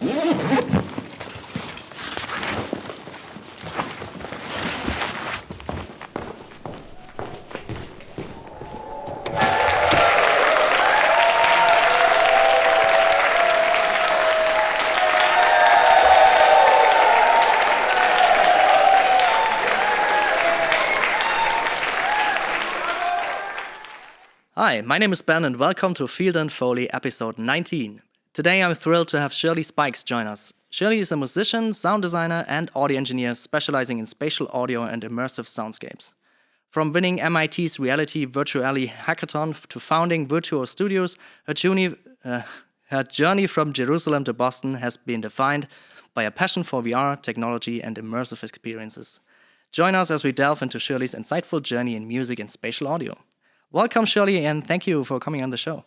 Hi, my name is Ben and welcome to Field Foley episode 19. Today I'm thrilled to have Shirly Spikes join us. Shirly is a musician, sound designer and audio engineer specializing in spatial audio and immersive soundscapes. From winning MIT's reality Virtuo Hackathon to founding Virtuo Studios, her journey from Jerusalem to Boston has been defined by a passion for VR, technology and immersive experiences. Join us as we delve into Shirly's insightful journey in music and spatial audio. Welcome, Shirly, and thank you for coming on the show.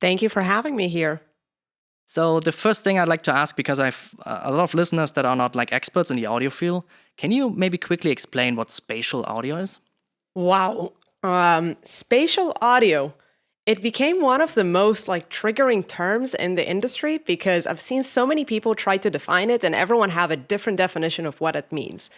Thank you for having me here. So the first thing I'd like to ask, because I've a lot of listeners that are not like experts in the audio field, can you maybe quickly explain what spatial audio is? Wow. Spatial audio. It became one of the most triggering terms in the industry because I've seen so many people try to define it and everyone have a different definition of what it means.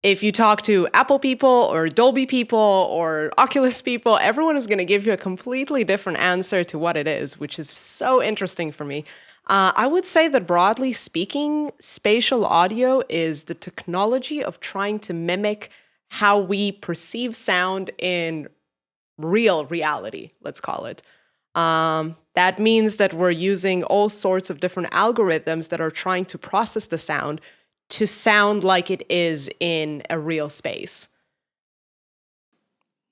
If you talk to Apple people or Dolby people or Oculus people, everyone is going to give you a completely different answer to what it is, which is so interesting for me. I would say that broadly speaking, spatial audio is the technology of trying to mimic how we perceive sound in real reality, let's call it. That means that we're using all sorts of different algorithms that are trying to process the sound to sound like it is in a real space.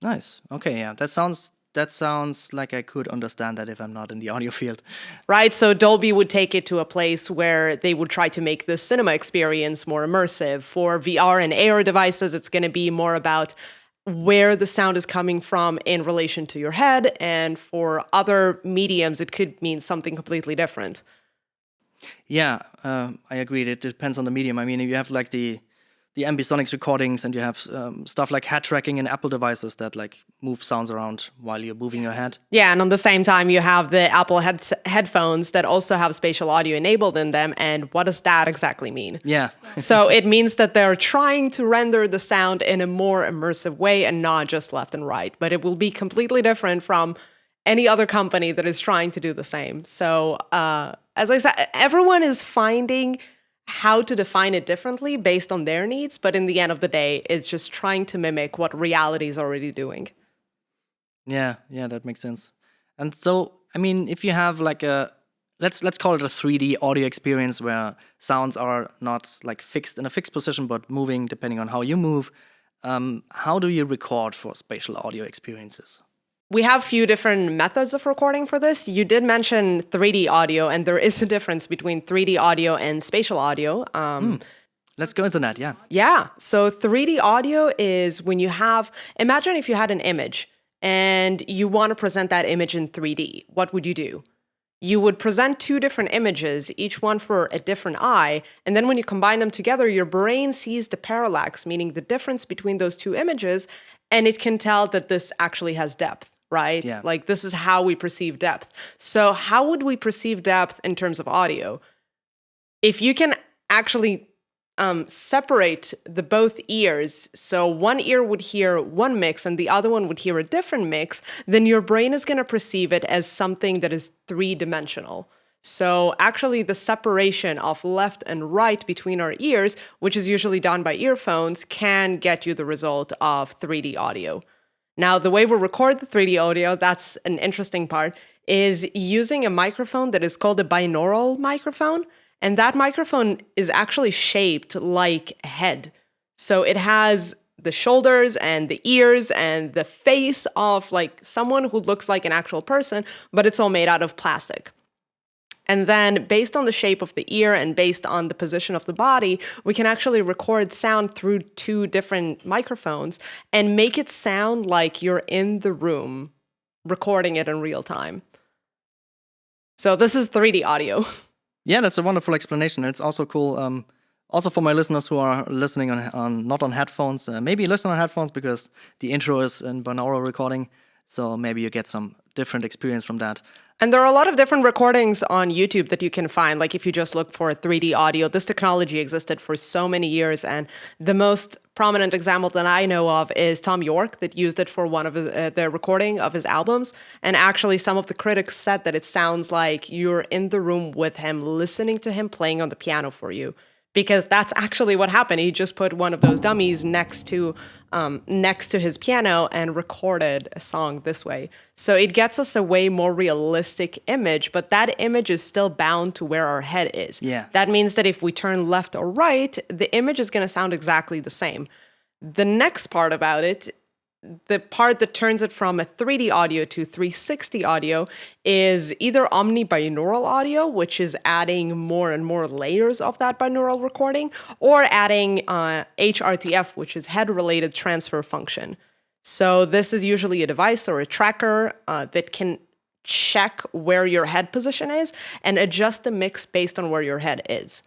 Nice. Okay, yeah. That sounds like I could understand that if I'm not in the audio field. Right, so Dolby would take it to a place where they would try to make the cinema experience more immersive. For VR and AR devices, it's going to be more about where the sound is coming from in relation to your head. And for other mediums, it could mean something completely different. Yeah, I agree. It depends on the medium. I mean, you have like the ambisonics recordings, and you have stuff like head tracking in Apple devices that move sounds around while you're moving your head. Yeah, and on the same time, you have the Apple headphones that also have spatial audio enabled in them. And what does that exactly mean? Yeah. So it means that they're trying to render the sound in a more immersive way and not just left and right. But it will be completely different from any other company that is trying to do the same. So as I said, everyone is finding how to define it differently based on their needs, but in the end of the day, it's just trying to mimic what reality is already doing. Yeah, that makes sense. And so, I mean, if you have let's call it a 3D audio experience where sounds are not fixed in a fixed position, but moving depending on how you move, how do you record for spatial audio experiences? We have a few different methods of recording for this. You did mention 3D audio, and there is a difference between 3D audio and spatial audio. Let's go into that, yeah. Yeah, so 3D audio is when you imagine if you had an image and you want to present that image in 3D, what would you do? You would present two different images, each one for a different eye, and then when you combine them together, your brain sees the parallax, meaning the difference between those two images, and it can tell that this actually has depth. Right? Yeah. This is how we perceive depth. So how would we perceive depth in terms of audio? If you can actually separate the both ears, so one ear would hear one mix and the other one would hear a different mix, then your brain is going to perceive it as something that is three-dimensional. So actually the separation of left and right between our ears, which is usually done by earphones, can get you the result of 3D audio. Now, the way we record the 3D audio, that's an interesting part, is using a microphone that is called a binaural microphone. And that microphone is actually shaped like a head. So it has the shoulders and the ears and the face of someone who looks like an actual person, but it's all made out of plastic. And then based on the shape of the ear and based on the position of the body, we can actually record sound through two different microphones and make it sound like you're in the room recording it in real time. So this is 3D audio. Yeah, that's a wonderful explanation. It's also cool. Also for my listeners who are listening on not on headphones, maybe listen on headphones because the intro is in binaural recording. So maybe you get some different experience from that. And there are a lot of different recordings on YouTube that you can find. Like if you just look for 3D audio, this technology existed for so many years. And the most prominent example that I know of is Tom York that used it for one of the recording of his albums. And actually some of the critics said that it sounds like you're in the room with him, listening to him playing on the piano for you. Because that's actually what happened. He just put one of those dummies next to his piano and recorded a song this way. So it gets us a way more realistic image, but that image is still bound to where our head is. Yeah. That means that if we turn left or right, the image is going to sound exactly the same. The next part about it, the part that turns it from a 3D audio to 360 audio, is either omni-binaural audio, which is adding more and more layers of that binaural recording, or adding HRTF, which is head-related transfer function. So this is usually a device or a tracker that can check where your head position is and adjust the mix based on where your head is.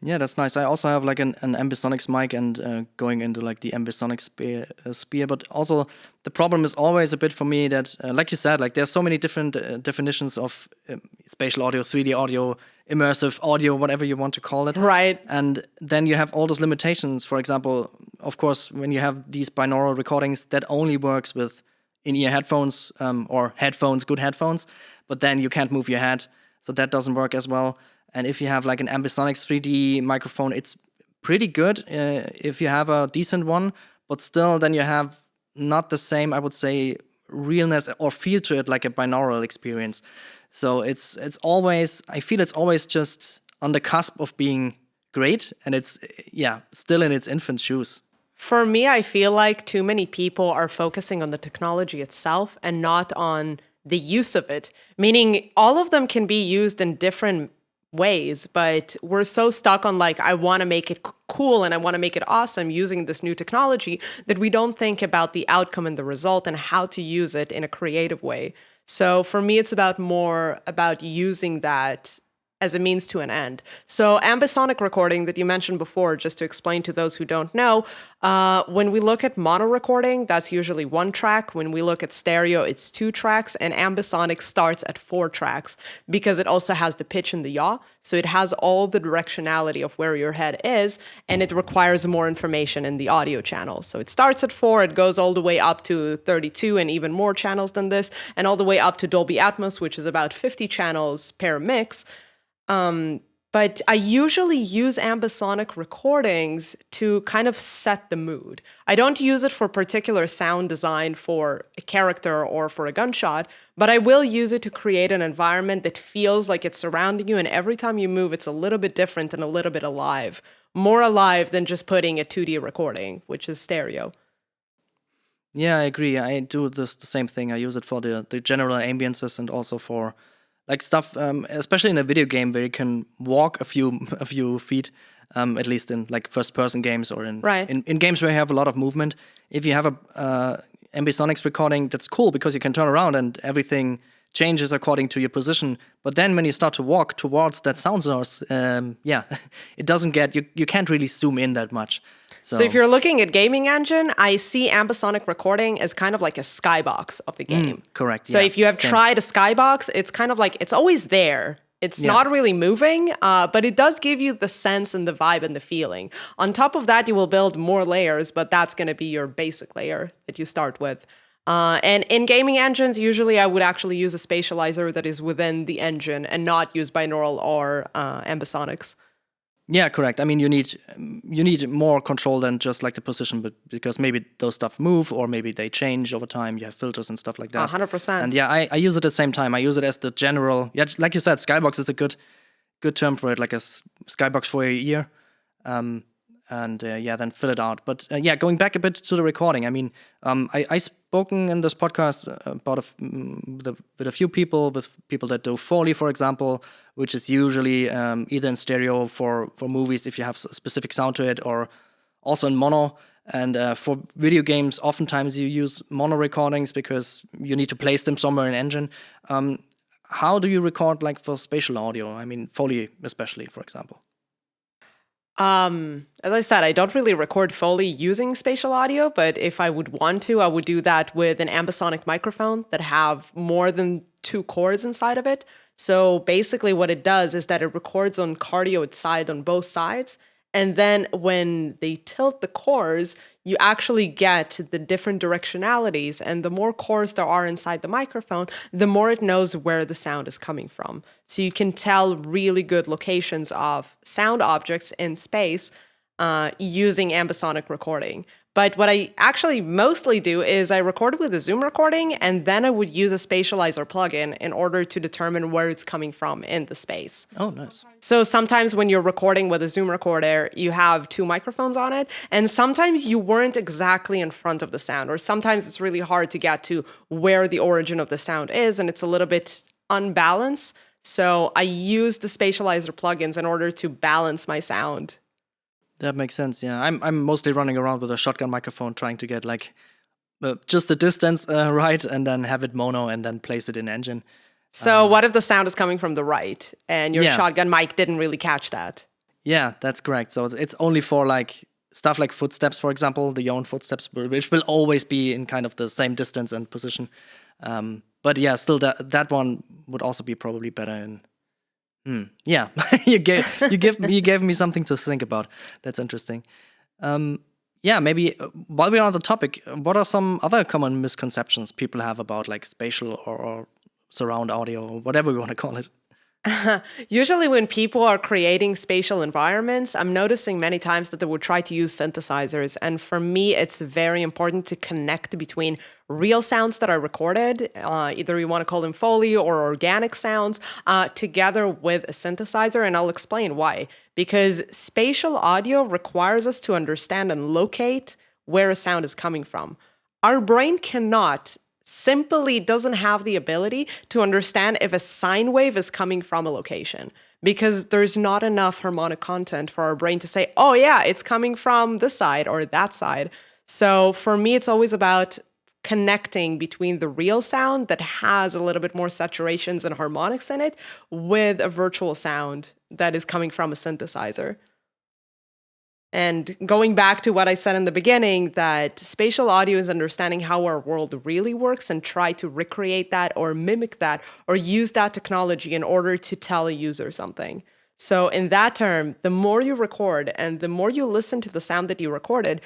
Yeah, that's nice. I also have like an ambisonics mic and going into like the ambisonics sphere. But also the problem is always a bit for me that, like you said, like there's so many different definitions of spatial audio, 3D audio, immersive audio, whatever you want to call it. Right. And then you have all those limitations. For example, of course, when you have these binaural recordings, that only works with in-ear headphones or headphones, good headphones. But then you can't move your head, so that doesn't work as well. And if you have like an ambisonics 3D microphone, it's pretty good if you have a decent one, but still then you have not the same, I would say, realness or feel to it like a binaural experience. So it's always, I feel it's always just on the cusp of being great, and it's, still in its infant shoes. For me, I feel like too many people are focusing on the technology itself and not on the use of it, meaning all of them can be used in different ways, but we're so stuck on like, I want to make it cool and I want to make it awesome using this new technology that we don't think about the outcome and the result and how to use it in a creative way. So for me, it's more about using that as a means to an end. So ambisonic recording that you mentioned before, just to explain to those who don't know, when we look at mono recording, that's usually 1 track. When we look at stereo, it's 2 tracks, and ambisonic starts at 4 tracks because it also has the pitch and the yaw. So it has all the directionality of where your head is, and it requires more information in the audio channel. So it starts at 4, it goes all the way up to 32 and even more channels than this, and all the way up to Dolby Atmos, which is about 50 channels per mix. But I usually use ambisonic recordings to kind of set the mood. I don't use it for particular sound design for a character or for a gunshot, but I will use it to create an environment that feels like it's surrounding you, and every time you move, it's a little bit different and a little bit alive. More alive than just putting a 2D recording, which is stereo. Yeah, I agree. I do the same thing. I use it for the general ambiences and also for like stuff, especially in a video game where you can walk a few feet, at least in like first-person games or in games where you have a lot of movement. If you have a ambisonics recording, that's cool because you can turn around and everything changes according to your position. But then when you start to walk towards that sound source, it doesn't get, you can't really zoom in that much. So if you're looking at gaming engine, I see ambisonic recording as kind of like a skybox of the game. Correct. So if you have tried a skybox, it's kind of like, it's always there. It's not really moving, but it does give you the sense and the vibe and the feeling. On top of that, you will build more layers, but that's going to be your basic layer that you start with. And in gaming engines, usually I would actually use a spatializer that is within the engine and not use binaural or ambisonics. Yeah, correct. I mean, you need more control than just like the position, but because maybe those stuff move or maybe they change over time. You have filters and stuff like that. 100%. And I use it at the same time. I use it as the general. Yeah, like you said, skybox is a good term for it, like a skybox for your ear. Then fill it out. But going back a bit to the recording. I mean, I spoken in this podcast about with a few people, with people that do Foley, for example, which is usually either in stereo for movies if you have a specific sound to it, or also in mono. And for video games, oftentimes you use mono recordings because you need to place them somewhere in engine. How do you record like for spatial audio? I mean, Foley especially, for example. As I said, I don't really record Foley using spatial audio, but if I would want to, I would do that with an ambisonic microphone that have more than 2 cores inside of it. So basically what it does is that it records on cardioid side on both sides. And then when they tilt the cores, you actually get the different directionalities. And the more cores there are inside the microphone, the more it knows where the sound is coming from. So you can tell really good locations of sound objects in space using ambisonic recording. But what I actually mostly do is I record with a Zoom recording, and then I would use a spatializer plugin in order to determine where it's coming from in the space. Oh, nice. So sometimes when you're recording with a Zoom recorder, you have 2 microphones on it, and sometimes you weren't exactly in front of the sound, or sometimes it's really hard to get to where the origin of the sound is, and it's a little bit unbalanced. So I use the spatializer plugins in order to balance my sound. That makes sense. Yeah, I'm mostly running around with a shotgun microphone, trying to get like just the distance right, and then have it mono, and then place it in engine. So what if the sound is coming from the right, and your Yeah. shotgun mic didn't really catch that? Yeah, that's correct. So it's only for like stuff like footsteps, for example, the own footsteps, which will always be in kind of the same distance and position. But yeah, still that one would also be probably better in. Yeah, you gave me something to think about. That's interesting. Yeah, maybe while we're on the topic, what are some other common misconceptions people have about like spatial or surround audio, or whatever we want to call it? Usually when people are creating spatial environments, I'm noticing many times that they would try to use synthesizers. And for me, it's very important to connect between real sounds that are recorded, either you want to call them Foley or organic sounds, together with a synthesizer. And I'll explain why. Because spatial audio requires us to understand and locate where a sound is coming from. Our brain cannot simply doesn't have the ability to understand if a sine wave is coming from a location, because there's not enough harmonic content for our brain to say, oh yeah, it's coming from this side or that side. So for me, it's always about connecting between the real sound that has a little bit more saturations and harmonics in it with a virtual sound that is coming from a synthesizer. And going back to what I said in the beginning, that spatial audio is understanding how our world really works and try to recreate that or mimic that or use that technology in order to tell a user something. So in that term, the more you record and the more you listen to the sound that you recorded,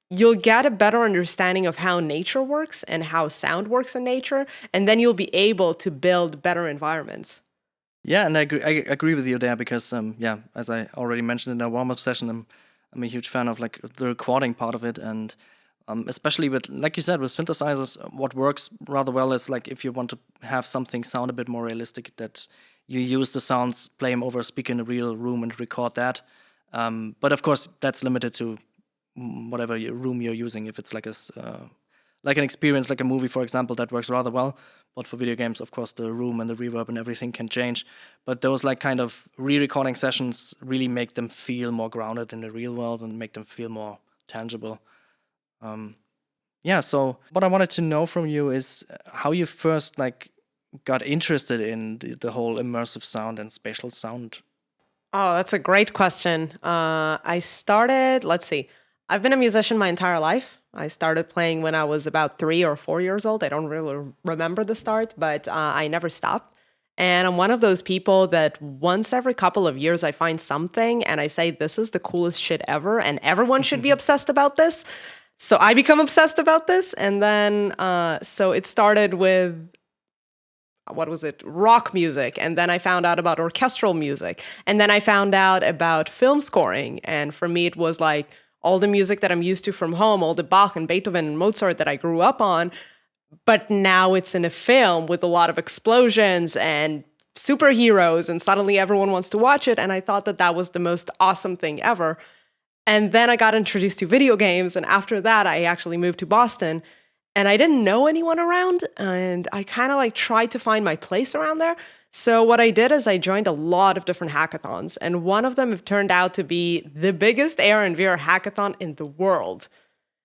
you'll get a better understanding of how nature works and how sound works in nature, and then you'll be able to build better environments. Yeah, and I agree with you there, because yeah, as I already mentioned in our warm-up session, I'm a huge fan of like the recording part of it, and especially with, like you said, with synthesizers, what works rather well is like if you want to have something sound a bit more realistic, that you use the sounds, play them over a speaker in a real room and record that. But of course, that's limited to whatever room you're using. If it's like like an experience, like a movie, for example, that works rather well. But for video games, of course, the room and the reverb and everything can change. But those like kind of re-recording sessions really make them feel more grounded in the real world and make them feel more tangible. Yeah, so what I wanted to know from you is how you first like got interested in the whole immersive sound and spatial sound. Oh, that's a great question. I started, let's see, I've been a musician my entire life. I started playing when I was about 3 or 4 years old. I don't really remember the start, but I never stopped. And I'm one of those people that once every couple of years I find something and I say, this is the coolest shit ever, and everyone should be obsessed about this. So I become obsessed about this. And then, so it started with, what was it? Rock music. And then I found out about orchestral music. And then I found out about film scoring. And for me, it was like, all the music that I'm used to from home, all the Bach and Beethoven and Mozart that I grew up on, but now it's in a film with a lot of explosions and superheroes, and suddenly everyone wants to watch it, and I thought that that was the most awesome thing ever. And then I got introduced to video games, and after that, I actually moved to Boston, and I didn't know anyone around, and I kind of like tried to find my place around there. So what I did is I joined a lot of different hackathons, and one of them turned out to be the biggest AR and VR hackathon in the world.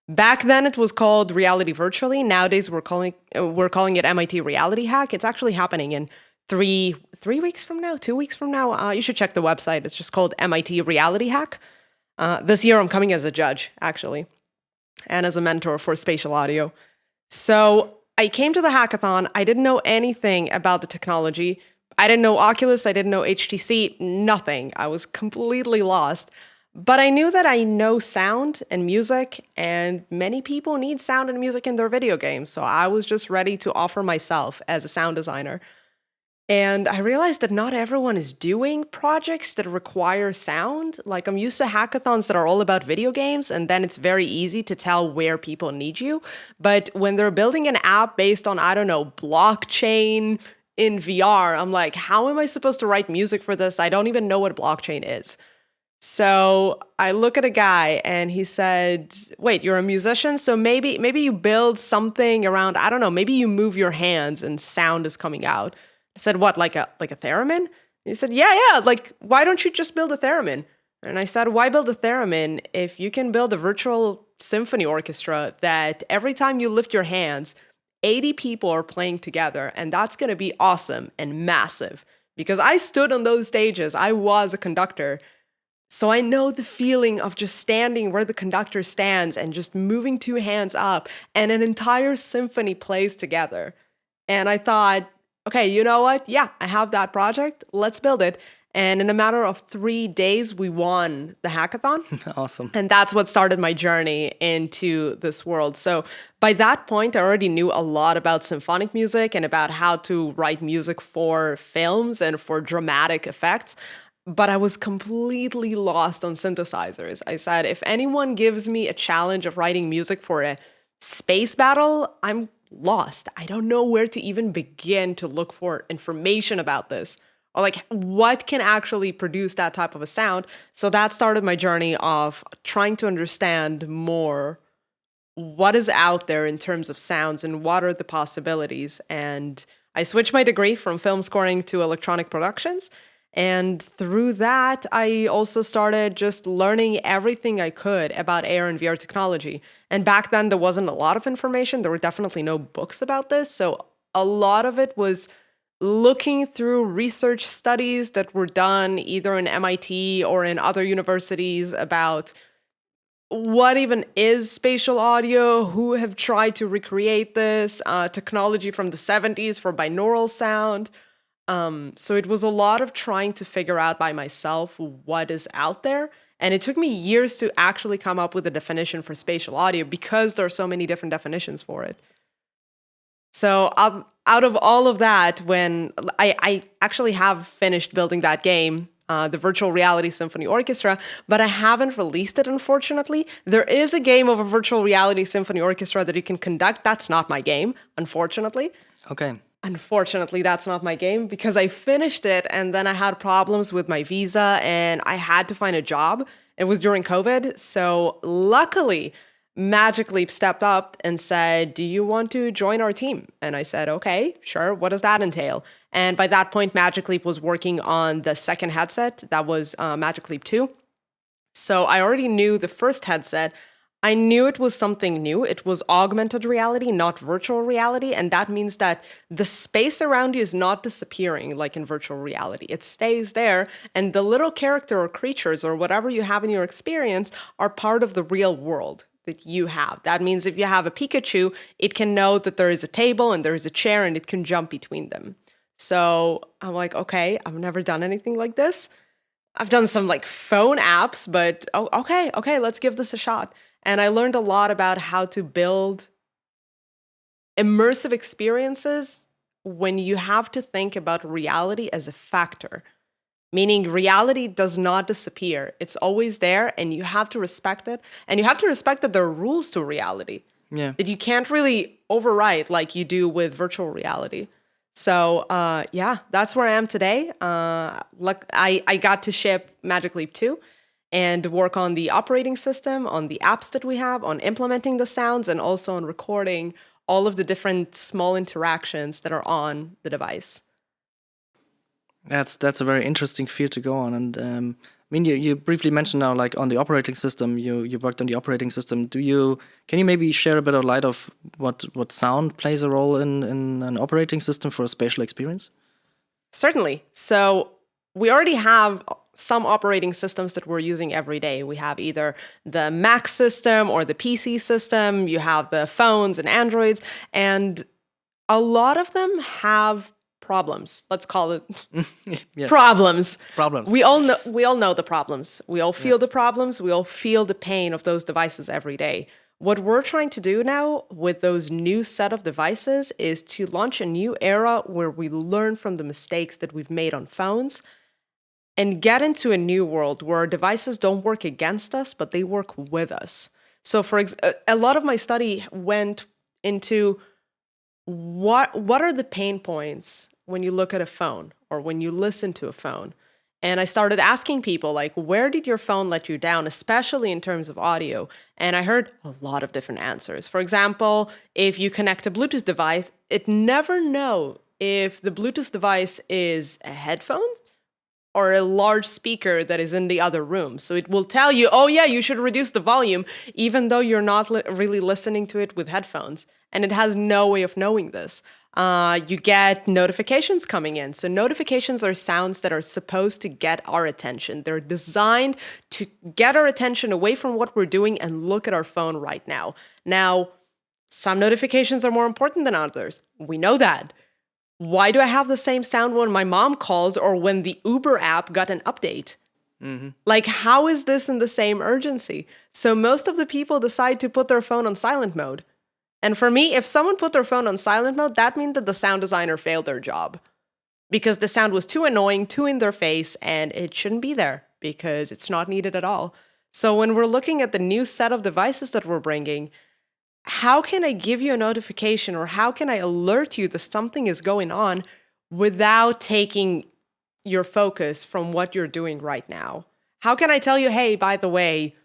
Back then, it was called Reality Virtually. Nowadays, we're calling it MIT Reality Hack. It's actually happening in 3 weeks from now, 2 weeks from now. You should check the website. It's just called MIT Reality Hack. This year I'm coming as a judge, actually, and as a mentor for spatial audio. So I came to the hackathon. I didn't know anything about the technology. I didn't know Oculus. I didn't know HTC, nothing. I was completely lost. But I knew that I know sound and music, and many people need sound and music in their video games. So I was just ready to offer myself as a sound designer. And I realized that not everyone is doing projects that require sound. Like, I'm used to hackathons that are all about video games, and then it's very easy to tell where people need you. But when they're building an app based on, I don't know, blockchain in VR, I'm like, how am I supposed to write music for this? I don't even know what blockchain is. So I look at a guy and he said, wait, you're a musician? So maybe you build something around, I don't know, maybe you move your hands and sound is coming out. I said, what, like a theremin? And he said, yeah, like, why don't you just build a theremin? And I said, why build a theremin if you can build a virtual symphony orchestra that every time you lift your hands, 80 people are playing together, and that's going to be awesome and massive. Because I stood on those stages, I was a conductor, so I know the feeling of just standing where the conductor stands and just moving two hands up, and an entire symphony plays together. And I thought, okay, you know what? Yeah, I have that project. Let's build it. And in a matter of 3 days, we won the hackathon. Awesome. And that's what started my journey into this world. So by that point, I already knew a lot about symphonic music and about how to write music for films and for dramatic effects. But I was completely lost on synthesizers. I said, if anyone gives me a challenge of writing music for a space battle, I'm lost. I don't know where to even begin to look for information about this, or like what can actually produce that type of a sound. So that started my journey of trying to understand more what is out there in terms of sounds and what are the possibilities. And I switched my degree from film scoring to electronic productions. And through that, I also started just learning everything I could about AR and VR technology. And back then, there wasn't a lot of information. There were definitely no books about this. So a lot of it was looking through research studies that were done either in MIT or in other universities about what even is spatial audio, who have tried to recreate this, technology from the 70s for binaural sound. So it was a lot of trying to figure out by myself what is out there. And it took me years to actually come up with a definition for spatial audio because there are so many different definitions for it. So out of all of that, when I actually have finished building that game, the Virtual Reality Symphony Orchestra, but I haven't released it, unfortunately. There is a game of a Virtual Reality Symphony Orchestra that you can conduct. That's not my game, unfortunately. Okay. Unfortunately, that's not my game because I finished it and then I had problems with my visa and I had to find a job. It was during COVID. So luckily, Magic Leap stepped up and said, do you want to join our team? And I said, okay, sure. What does that entail? And by that point, Magic Leap was working on the second headset. That was Magic Leap 2. So I already knew the first headset. I knew it was something new. It was augmented reality, not virtual reality. And that means that the space around you is not disappearing like in virtual reality. It stays there. And the little character or creatures or whatever you have in your experience are part of the real world that you have. That means if you have a Pikachu, it can know that there is a table and there is a chair and it can jump between them. So I'm like, okay, I've never done anything like this. I've done some like phone apps, but okay, let's give this a shot. And I learned a lot about how to build immersive experiences when you have to think about reality as a factor. Meaning reality does not disappear. It's always there and you have to respect it. And you have to respect that there are rules to reality. Yeah. That you can't really override like you do with virtual reality. So yeah, that's where I am today. I got to ship Magic Leap 2 and work on the operating system, on the apps that we have, on implementing the sounds, and also on recording all of the different small interactions that are on the device. That's a very interesting field to go on. And I mean, you briefly mentioned now, like on the operating system, you worked on the operating system. Can you maybe share a bit of light of what sound plays a role in an operating system for a spatial experience? Certainly. So we already have some operating systems that we're using every day. We have either the Mac system or the PC system. You have the phones and Androids, and a lot of them have problems. Let's call it Yes. problems. Problems. We all know the problems. We all feel the problems. We all feel the pain of those devices every day. What we're trying to do now with those new set of devices is to launch a new era where we learn from the mistakes that we've made on phones and get into a new world where our devices don't work against us, but they work with us. So a lot of my study went into what are the pain points when you look at a phone or when you listen to a phone. And I started asking people, like, where did your phone let you down, especially in terms of audio? And I heard a lot of different answers. For example, if you connect a Bluetooth device, it never know if the Bluetooth device is a headphone or a large speaker that is in the other room. So it will tell you, oh yeah, you should reduce the volume, even though you're not really listening to it with headphones. And it has no way of knowing this. You get notifications coming in. So notifications are sounds that are supposed to get our attention. They're designed to get our attention away from what we're doing and look at our phone right now. Now, some notifications are more important than others. We know that. Why do I have the same sound when my mom calls or when the Uber app got an update? Mm-hmm. Like, how is this in the same urgency? So most of the people decide to put their phone on silent mode. And for me, if someone put their phone on silent mode, that means that the sound designer failed their job because the sound was too annoying, too in their face, and it shouldn't be there because it's not needed at all. So when we're looking at the new set of devices that we're bringing, how can I give you a notification or how can I alert you that something is going on without taking your focus from what you're doing right now? How can I tell you, hey, by the way,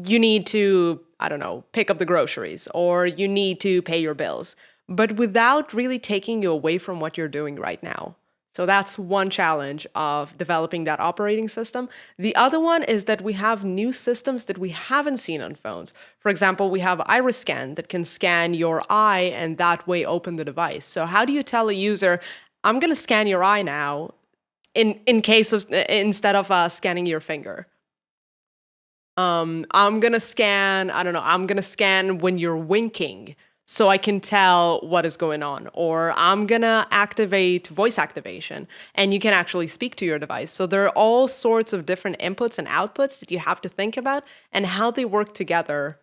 you need to, I don't know, pick up the groceries or you need to pay your bills, but without really taking you away from what you're doing right now. So that's one challenge of developing that operating system. The other one is that we have new systems that we haven't seen on phones. For example, we have iris scan that can scan your eye and that way open the device. So how do you tell a user, I'm going to scan your eye now instead of scanning your finger? I'm going to scan, I don't know, I'm going to scan when you're winking so I can tell what is going on. Or I'm going to activate voice activation and you can actually speak to your device. So there are all sorts of different inputs and outputs that you have to think about and how they work together.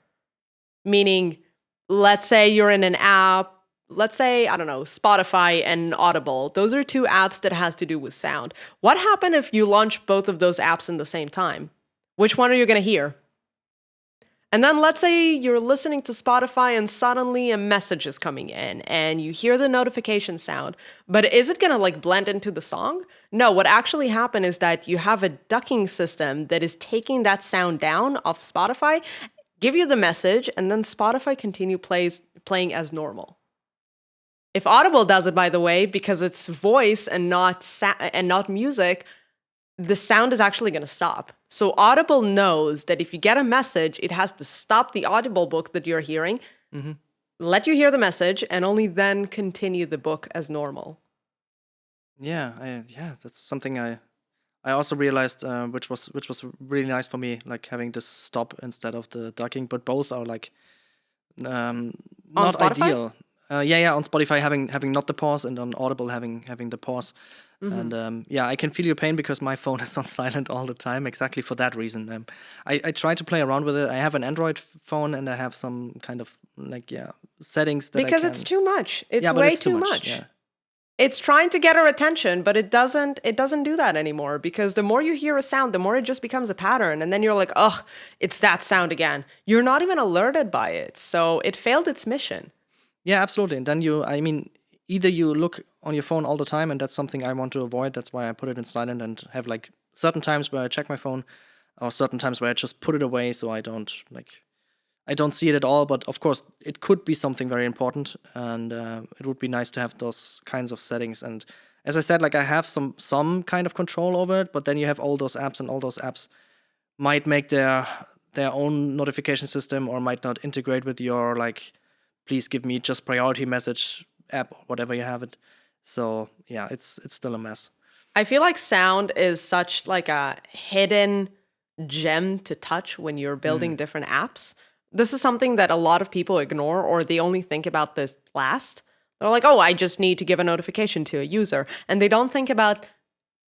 Meaning, let's say you're in an app, let's say, I don't know, Spotify and Audible. Those are two apps that has to do with sound. What happens if you launch both of those apps in the same time? Which one are you going to hear? And then let's say you're listening to Spotify and suddenly a message is coming in and you hear the notification sound, but is it going to like blend into the song? No, what actually happened is that you have a ducking system that is taking that sound down off Spotify, give you the message, and then Spotify continue playing as normal. If Audible does it, by the way, because it's voice and not music, the sound is actually going to stop. So Audible knows that if you get a message, it has to stop the Audible book that you're hearing, let you hear the message, and only then continue the book as normal. Yeah, that's something I also realized, which was really nice for me, like having this stop instead of the ducking. But both are like not Spotify? ideal. On Spotify having not the pause, and on Audible having the pause. And I can feel your pain because my phone is on silent all the time, exactly for that reason. I try to play around with it. I have an Android phone and I have some kind of settings that because I can... it's too much. It's but way it's too much. Yeah. It's trying to get our attention, but it doesn't do that anymore because the more you hear a sound, the more it just becomes a pattern. And then you're like, ugh, it's that sound again. You're not even alerted by it. So it failed its mission. Yeah, absolutely. And then either you look on your phone all the time, and that's something I want to avoid. That's why I put it in silent and have like certain times where I check my phone, or certain times where I just put it away so I don't see it at all. But of course, it could be something very important, and it would be nice to have those kinds of settings. And as I said, like I have some kind of control over it, but then you have all those apps, and all those apps might make their own notification system, or might not integrate with your like, please give me just priority message app or whatever you have it. So yeah, it's still a mess. I feel like sound is such like a hidden gem to touch when you're building different apps. This is something that a lot of people ignore or they only think about this last. They're like, oh, I just need to give a notification to a user. And they don't think about,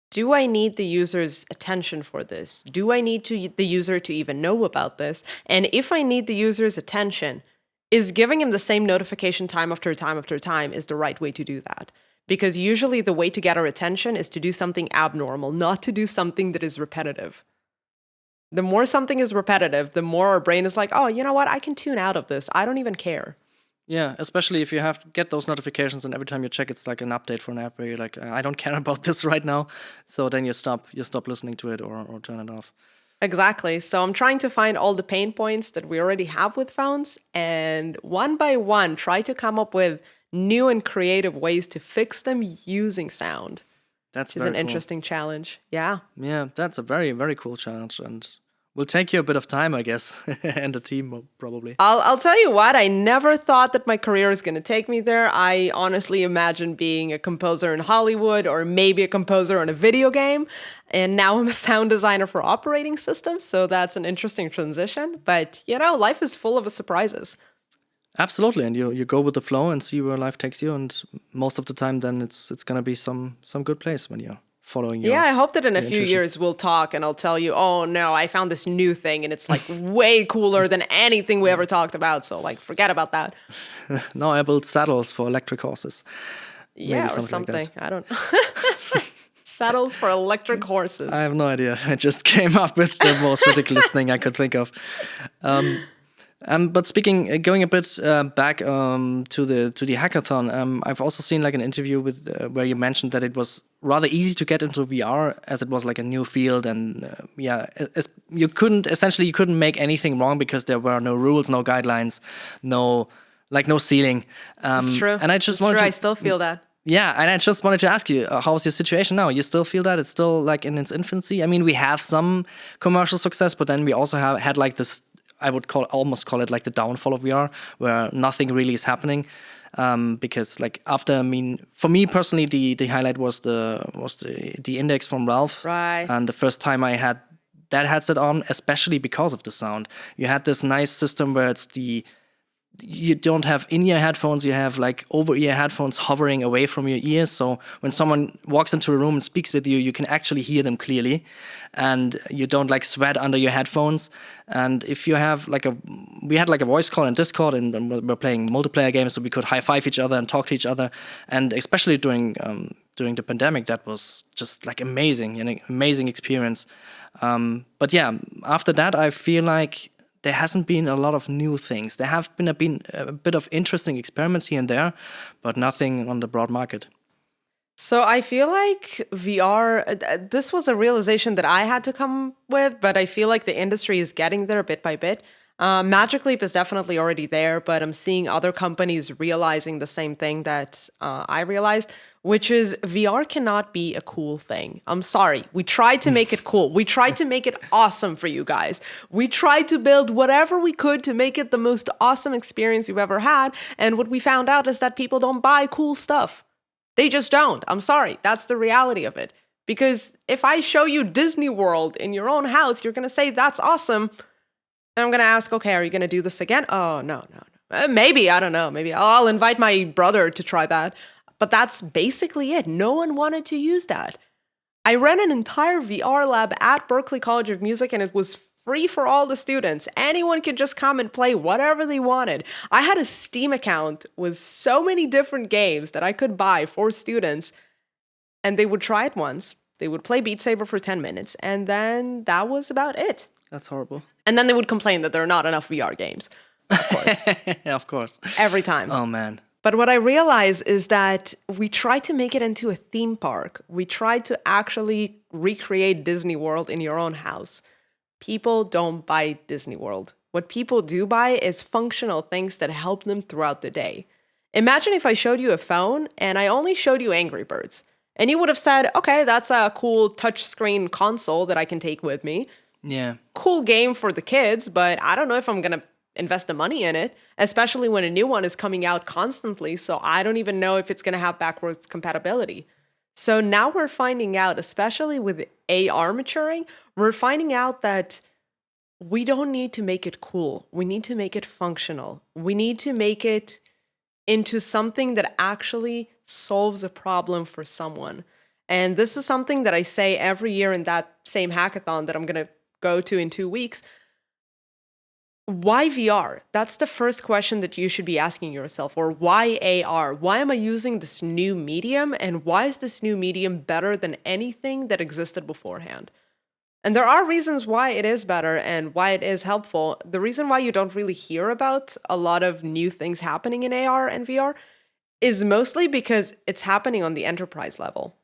do I need the user's attention for this? Do I need the user to even know about this? And if I need the user's attention, is giving him the same notification time after time after time is the right way to do that? Because usually the way to get our attention is to do something abnormal, not to do something that is repetitive. The more something is repetitive, the more our brain is like, oh, you know what? I can tune out of this. I don't even care. Yeah, especially if you have to get those notifications and every time you check, it's like an update for an app where you're like, I don't care about this right now. So then you stop listening to it or turn it off. Exactly. So I'm trying to find all the pain points that we already have with phones and one by one try to come up with new and creative ways to fix them using sound. That's an interesting challenge. Yeah. Yeah, that's a very, very cool challenge. And will take you a bit of time, I guess, and a team probably. I'll tell you what, I never thought that my career is going to take me there. I honestly imagined being a composer in Hollywood or maybe a composer in a video game. And now I'm a sound designer for operating systems. So that's an interesting transition. But, life is full of surprises. Absolutely. And you go with the flow and see where life takes you. And most of the time, then it's going to be some good place when you're following your I hope that in a few intuition. years we'll talk and I'll tell you, oh no, I found this new thing and it's like way cooler than anything we ever talked about. So like, forget about that. No, I built saddles for electric horses. Yeah, Maybe or something like something. I don't know. Saddles for electric horses. I have no idea. I just came up with the most ridiculous thing I could think of. But speaking, going a bit back to the hackathon, I've also seen like an interview with where you mentioned that it was rather easy to get into VR as it was like a new field, and you couldn't make anything wrong because there were no rules, no guidelines, no ceiling. It's true. And I just I still feel that. Yeah, and I just wanted to ask you, how's your situation now? You still feel that it's still like in its infancy? I mean, we have some commercial success, but then we also had like this. I would almost call it like the downfall of VR, where nothing really is happening. Because like for me personally, the highlight was the Index from Valve. Right. And the first time I had that headset on, especially because of the sound, you had this nice system where you don't have in-ear headphones, you have like over-ear headphones hovering away from your ears. So when someone walks into a room and speaks with you, you can actually hear them clearly and you don't like sweat under your headphones. And if you have we had like a voice call in Discord and we're playing multiplayer games, so we could high-five each other and talk to each other. And especially during the pandemic, that was just like an amazing experience. But yeah, after that, I feel like there hasn't been a lot of new things. There have been a bit of interesting experiments here and there, but nothing on the broad market. So I feel like VR, this was a realization that I had to come with, but I feel like the industry is getting there bit by bit. Magic Leap is definitely already there, but I'm seeing other companies realizing the same thing that I realized, which is VR cannot be a cool thing. I'm sorry. We tried to make it cool. We tried to make it awesome for you guys. We tried to build whatever we could to make it the most awesome experience you've ever had. And what we found out is that people don't buy cool stuff. They just don't. I'm sorry. That's the reality of it. Because if I show you Disney World in your own house, you're going to say, that's awesome. And I'm going to ask, okay, are you going to do this again? Oh, no. Maybe, I don't know. Maybe I'll invite my brother to try that. But that's basically it. No one wanted to use that. I ran an entire VR lab at Berklee College of Music, and it was free for all the students. Anyone could just come and play whatever they wanted. I had a Steam account with so many different games that I could buy for students, and they would try it once. They would play Beat Saber for 10 minutes, and then that was about it. That's horrible. And then they would complain that there are not enough VR games. Of course. Of course. Every time. Oh, man. But what I realize is that we tried to make it into a theme park. We tried to actually recreate Disney World in your own house. People don't buy Disney World. What people do buy is functional things that help them throughout the day. Imagine if I showed you a phone and I only showed you Angry Birds. And you would have said, okay, that's a cool touchscreen console that I can take with me. Yeah. Cool game for the kids, but I don't know if I'm going to invest the money in it, especially when a new one is coming out constantly. So I don't even know if it's going to have backwards compatibility. So now we're finding out, especially with AR maturing, we're finding out that we don't need to make it cool. We need to make it functional. We need to make it into something that actually solves a problem for someone. And this is something that I say every year in that same hackathon that I'm going to go to in 2 weeks. Why VR? That's the first question that you should be asking yourself. Or why AR? Why am I using this new medium? And why is this new medium better than anything that existed beforehand? And there are reasons why it is better and why it is helpful. The reason why you don't really hear about a lot of new things happening in AR and VR is mostly because it's happening on the enterprise level.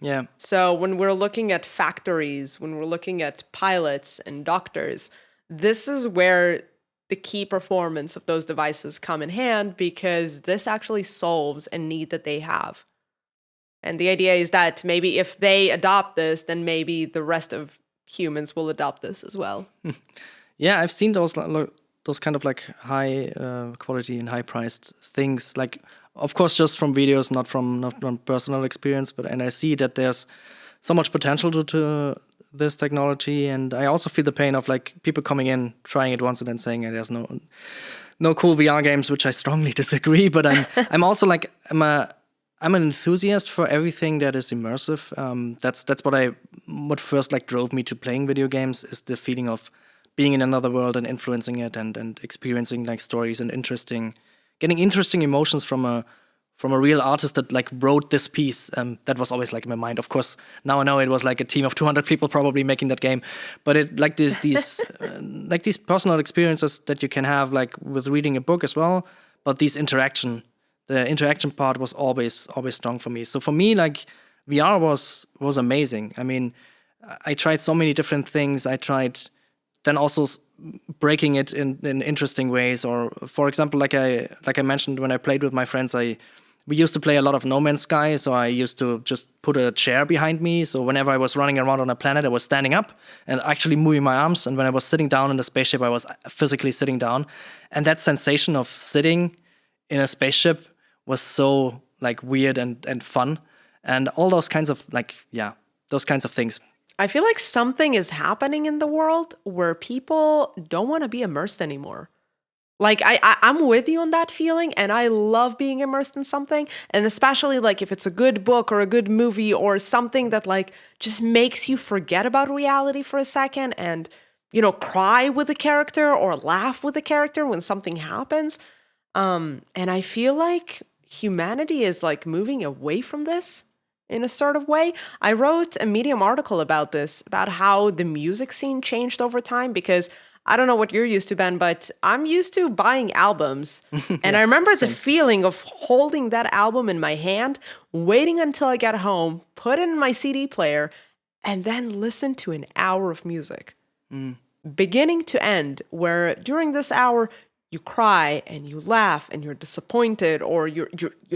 Yeah. So when we're looking at factories, when we're looking at pilots and doctors, this is where the key performance of those devices come in hand, because this actually solves a need that they have. And the idea is that maybe if they adopt this, then maybe the rest of humans will adopt this as well. Yeah, I've seen those kind of like high quality and high priced things. Like, of course, just from videos, not from personal experience. And I see that there's so much potential to this technology, and I also feel the pain of like people coming in, trying it once, and then saying there's no cool VR games, which I strongly disagree. But I'm also like I'm an enthusiast for everything that is immersive. That's what first like drove me to playing video games, is the feeling of being in another world and influencing it and experiencing like stories and getting interesting emotions from a real artist that like wrote this piece. That was always like in my mind. Of course, now I know it was like a team of 200 people probably making that game, but it like these like these personal experiences that you can have like with reading a book as well. But the interaction part was always strong for me. So for me, like VR was amazing. I mean, I tried so many different things. I tried then also breaking it in interesting ways. Or for example, like I mentioned, when I played with my friends, we used to play a lot of No Man's Sky. So I used to just put a chair behind me. So whenever I was running around on a planet, I was standing up and actually moving my arms. And when I was sitting down in the spaceship, I was physically sitting down. And that sensation of sitting in a spaceship was so like weird and fun, and all those kinds of those kinds of things. I feel like something is happening in the world where people don't want to be immersed anymore. Like I'm with you on that feeling, and I love being immersed in something, and especially like if it's a good book or a good movie or something that like just makes you forget about reality for a second and, you know, cry with a character or laugh with a character when something happens. And I feel like humanity is like moving away from this in a sort of way. I wrote a Medium article about this, about how the music scene changed over time, because I don't know what you're used to, Ben, but I'm used to buying albums. And I remember the feeling of holding that album in my hand, waiting until I get home, put it in my CD player, and then listen to an hour of music. Beginning to end, where during this hour, you cry and you laugh and you're disappointed, or you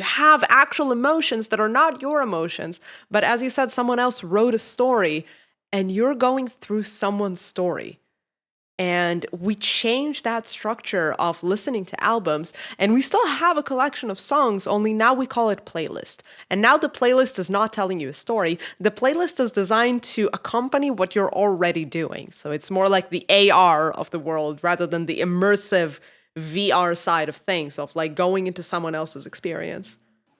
have actual emotions that are not your emotions. But as you said, someone else wrote a story and you're going through someone's story. And we changed that structure of listening to albums, and we still have a collection of songs, only now we call it playlist. And now the playlist is not telling you a story. The playlist is designed to accompany what you're already doing. So it's more like the AR of the world rather than the immersive VR side of things, of like going into someone else's experience.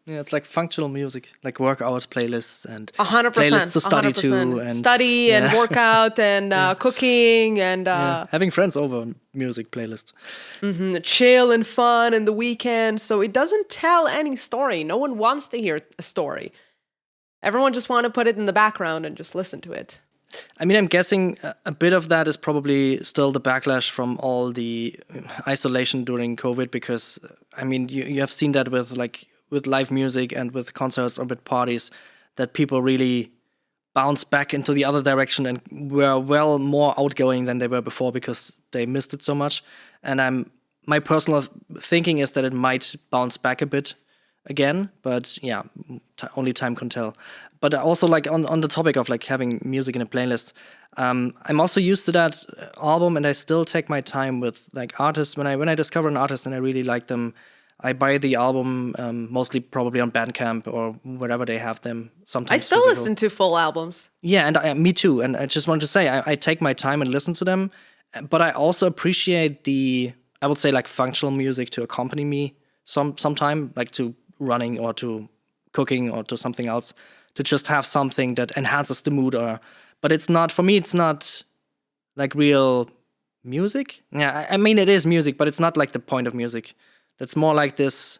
Yeah, it's like functional music, like workout playlists and 100%, playlists to study 100%. to, and study and workout and cooking and having friends over, music playlist. Chill and fun in the weekend. So it doesn't tell any story. No one wants to hear a story. Everyone just want to put it in the background and just listen to it. I mean, I'm guessing a bit of that is probably still the backlash from all the isolation during COVID, because I mean, you have seen that with live music and with concerts or with parties, that people really bounce back into the other direction and were well more outgoing than they were before because they missed it so much. And my personal thinking is that it might bounce back a bit again, but yeah, only time can tell. But also, like on the topic of like having music in a playlist, I'm also used to that album, and I still take my time with like artists. When I discover an artist and I really like them, I buy the album mostly probably on Bandcamp or wherever they have them. I Sometimes still physical. listen to full albums. Yeah, and me too. And I just want to say, I take my time and listen to them, but I also appreciate I would say, like functional music to accompany me sometime, like to running or to cooking or to something else, to just have something that enhances the mood. But it's not, for me, it's not like real music. Yeah, I mean, it is music, but it's not like the point of music. That's more like this.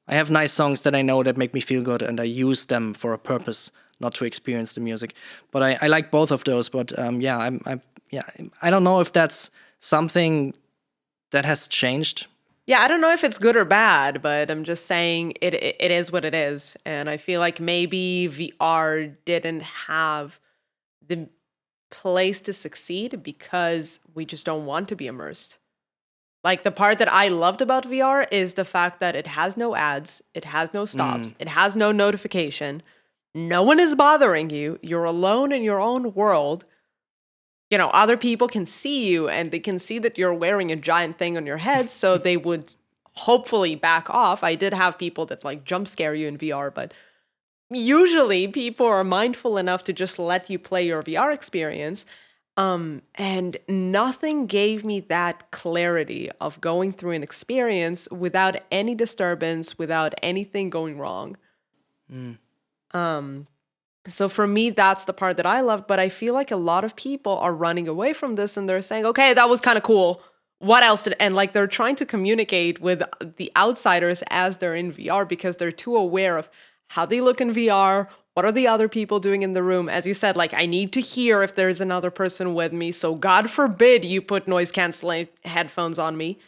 I have nice songs that I know that make me feel good, and I use them for a purpose, not to experience the music. But I like both of those. But I don't know if that's something that has changed. Yeah, I don't know if it's good or bad, but I'm just saying it is what it is. And I feel like maybe VR didn't have the place to succeed because we just don't want to be immersed. Like the part that I loved about VR is the fact that it has no ads, it has no stops, it has no notification. No one is bothering you. You're alone in your own world. You know, other people can see you and they can see that you're wearing a giant thing on your head, so they would hopefully back off. I did have people that like jump scare you in VR, but usually people are mindful enough to just let you play your VR experience. And nothing gave me that clarity of going through an experience without any disturbance, without anything going wrong. So for me, that's the part that I loved, but I feel like a lot of people are running away from this and they're saying, okay, that was kind of cool. What else and like they're trying to communicate with the outsiders as they're in VR because they're too aware of how they look in VR. What are the other people doing in the room? As you said, like, I need to hear if there's another person with me. So God forbid you put noise canceling headphones on me.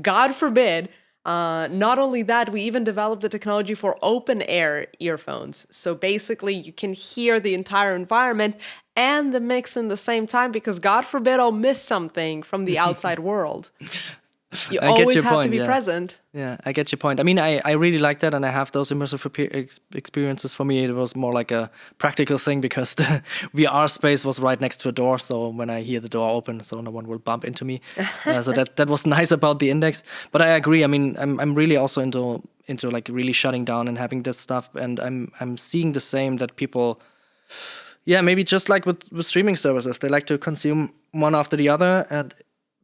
God forbid. Not only that, we even developed the technology for open air earphones. So basically you can hear the entire environment and the mix in the same time because God forbid I'll miss something from the outside world. You always have to be present. Yeah, I get your point. I mean, I really like that, and I have those immersive experiences. For me, it was more like a practical thing because the VR space was right next to a door, so when I hear the door open, so no one will bump into me. So that was nice about the index. But I agree. I mean, I'm really also into like really shutting down and having this stuff, and I'm seeing the same that people. Yeah, maybe just like with streaming services, they like to consume one after the other, and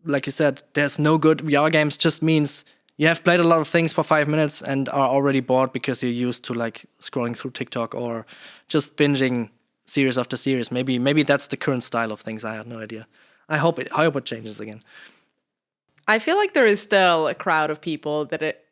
like you said, there's no good VR games. Just means you have played a lot of things for 5 minutes and are already bored because you're used to like scrolling through TikTok or just binging series after series. Maybe that's the current style of things. I have no idea. I hope it changes again. I feel like there is still a crowd of people that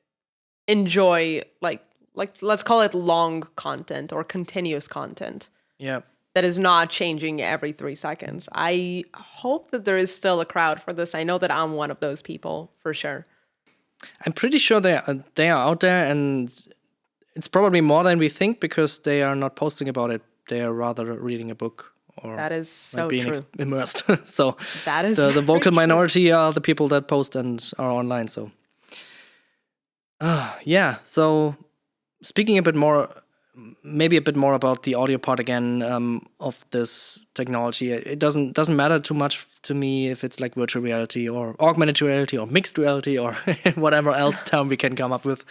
enjoy like let's call it long content or continuous content. Yeah. That is not changing every 3 seconds. I hope that there is still a crowd for this. I know that I'm one of those people, for sure. I'm pretty sure they are out there, and it's probably more than we think because they are not posting about it. They are rather reading a book or that is so being true. Immersed. So that is the vocal true. minority are the people that post and are online. So yeah. So speaking maybe a bit more about the audio part again of this technology. It doesn't matter too much to me if it's like virtual reality or augmented reality or mixed reality or whatever else term we can come up with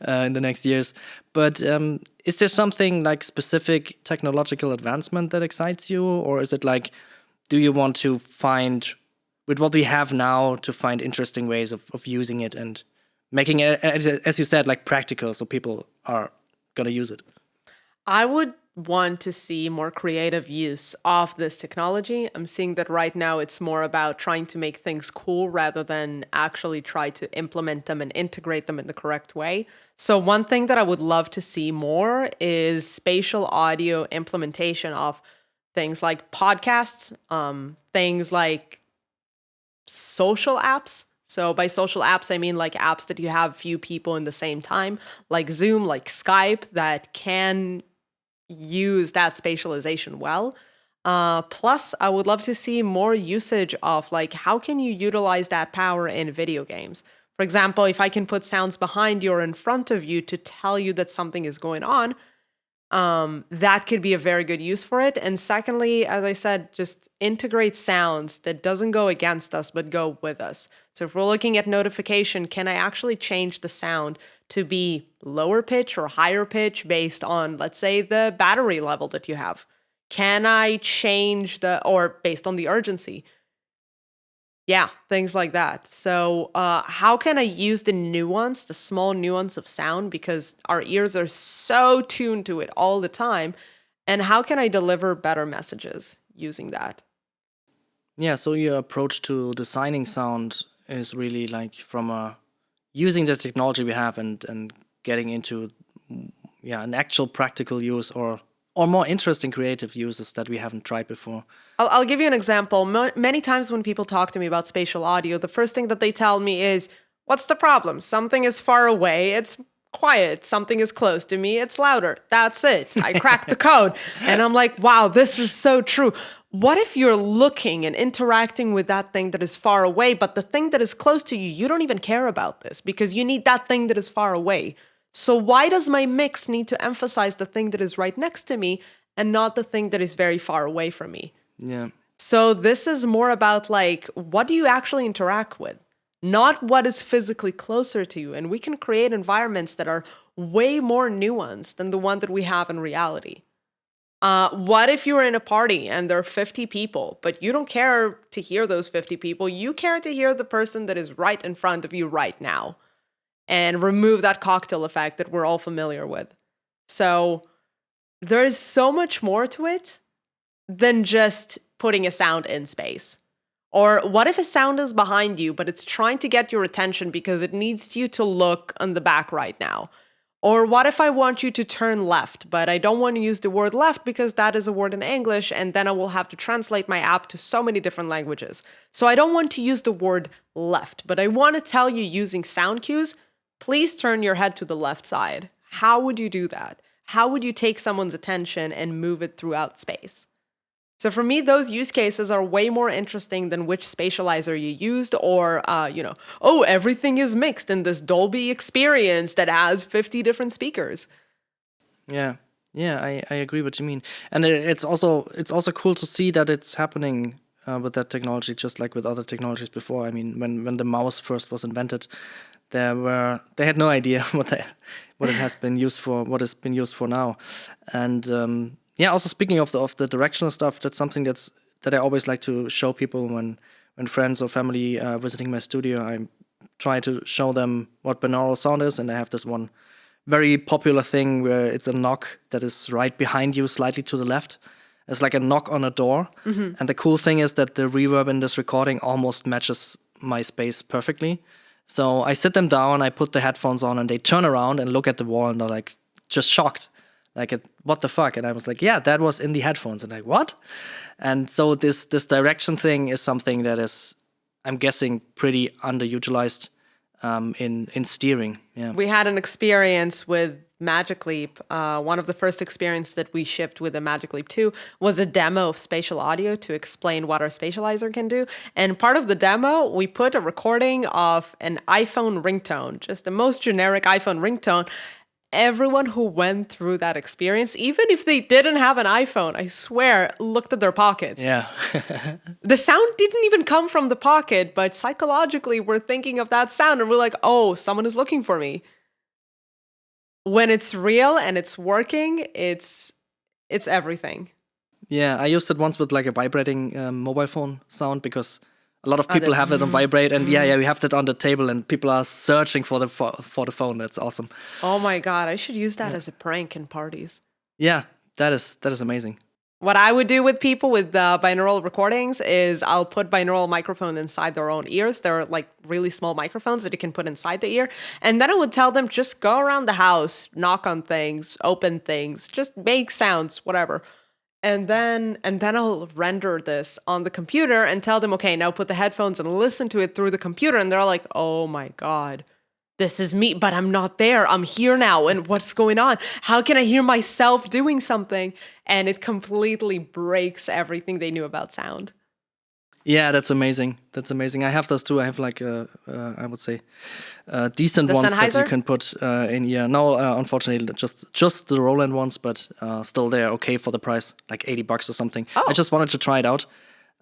in the next years. But is there something like specific technological advancement that excites you, or is it like, do you want to find with what we have now to find interesting ways of using it and making it, as you said, like practical so people are gonna use it? I would want to see more creative use of this technology. I'm seeing that right now it's more about trying to make things cool rather than actually try to implement them and integrate them in the correct way. So one thing that I would love to see more is spatial audio implementation of things like podcasts, things like social apps. So by social apps, I mean like apps that you have few people in the same time, like Zoom, like Skype, that can use that spatialization well. Plus, I would love to see more usage of like, how can you utilize that power in video games? For example, if I can put sounds behind you or in front of you to tell you that something is going on, that could be a very good use for it. And secondly, as I said, just integrate sounds that doesn't go against us, but go with us. So if we're looking at notification, can I actually change the sound to be lower pitch or higher pitch based on, let's say, the battery level that you have? Can I change or based on the urgency? Yeah, things like that. So how can I use the small nuance of sound, because our ears are so tuned to it all the time? And how can I deliver better messages using that? Yeah, so your approach to designing sound is really like from using the technology we have and getting into an actual practical use or more interesting creative uses that we haven't tried before. I'll give you an example. Many times when people talk to me about spatial audio, the first thing that they tell me is, what's the problem? Something is far away, it's quiet. Something is close to me, it's louder. That's it. I cracked the code. And I'm like, wow, this is so true. What if you're looking and interacting with that thing that is far away, but the thing that is close to you, you don't even care about this because you need that thing that is far away. So why does my mix need to emphasize the thing that is right next to me and not the thing that is very far away from me? Yeah. So this is more about like, what do you actually interact with? Not what is physically closer to you. And we can create environments that are way more nuanced than the one that we have in reality. What if you're in a party and there are 50 people, but you don't care to hear those 50 people? You care to hear the person that is right in front of you right now, and remove that cocktail effect that we're all familiar with. So there is so much more to it than just putting a sound in space. Or what if a sound is behind you, but it's trying to get your attention because it needs you to look on the back right now? Or what if I want you to turn left, but I don't want to use the word left because that is a word in English, and then I will have to translate my app to so many different languages. So I don't want to use the word left, but I want to tell you using sound cues, please turn your head to the left side. How would you do that? How would you take someone's attention and move it throughout space? So for me, those use cases are way more interesting than which spatializer you used or, everything is mixed in this Dolby experience that has 50 different speakers. Yeah, I agree what you mean. And it's also cool to see that it's happening with that technology, just like with other technologies before. I mean, when the mouse first was invented, they had no idea what it has been used for, what it's been used for now. And also speaking of the directional stuff, that's something that I always like to show people when friends or family are visiting my studio. I try to show them what binaural sound is, and I have this one very popular thing where it's a knock that is right behind you, slightly to the left. It's like a knock on a door. Mm-hmm. And the cool thing is that the reverb in this recording almost matches my space perfectly. So I sit them down, I put the headphones on, and they turn around and look at the wall, and they're like just shocked. Like, what the fuck? And I was like, yeah, that was in the headphones. And like, what? And so this direction thing is something that is, I'm guessing, pretty underutilized in steering. Yeah. We had an experience with Magic Leap. One of the first experiences that we shipped with the Magic Leap 2 was a demo of spatial audio to explain what our spatializer can do. And part of the demo, we put a recording of an iPhone ringtone, just the most generic iPhone ringtone. Everyone who went through that experience, even if they didn't have an iPhone, I swear, looked at their pockets. Yeah. The sound didn't even come from the pocket, but psychologically, we're thinking of that sound and we're like, oh, someone is looking for me. When it's real and it's working, it's everything. Yeah, I used it once with like a vibrating mobile phone sound because a lot of people have it on vibrate, and we have that on the table, and people are searching for the phone. That's awesome. Oh my god, I should use that as a prank in parties. Yeah, that is amazing. What I would do with people with binaural recordings is I'll put binaural microphone inside their own ears. They're like really small microphones that you can put inside the ear. And then I would tell them, just go around the house, knock on things, open things, just make sounds, whatever. And then I'll render this on the computer and tell them, okay, now put the headphones and listen to it through the computer. And they're like, oh my God, this is me, but I'm not there. I'm here now. And what's going on? How can I hear myself doing something? And it completely breaks everything they knew about sound. Yeah, that's amazing. That's amazing. I have those too. I have like I would say decent The ones that you Sennheiser? can put in here. No, unfortunately, just the Roland ones, but still they're okay for the price, like $80 or something. I Oh. just wanted to try it out.